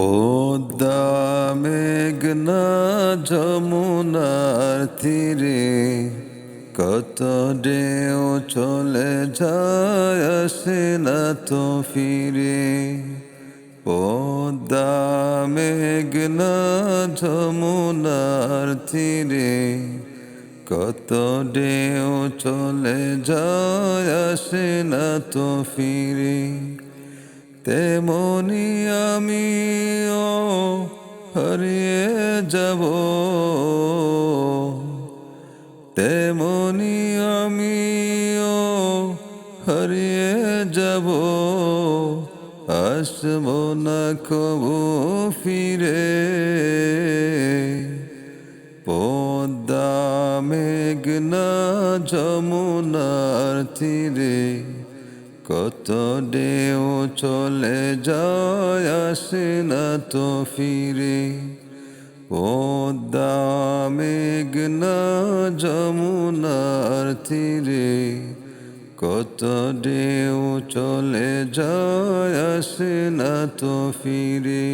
পদ্মা মেঘনা যমুনার তীরে কত ঢেউ চলে যায় আসে না তো ফিরে। পদ্মা মেঘনা যমুনার তীরে কত ঢেউ চলে যায় আসে না তো ফিরে। তেমনি আমিও হারিয়ে যাব, তেমনি আমিও হারিয়ে যাব, আসব না কবু ফিরে। পদ্মা মেঘনা যমুনার তীরে কত ঢেউ চলে যায় আসে না তো ফিরে। পদ্মা মেঘনা যমুনার তীরে কত ঢেউ চলে যায় আসে না তো ফিরে।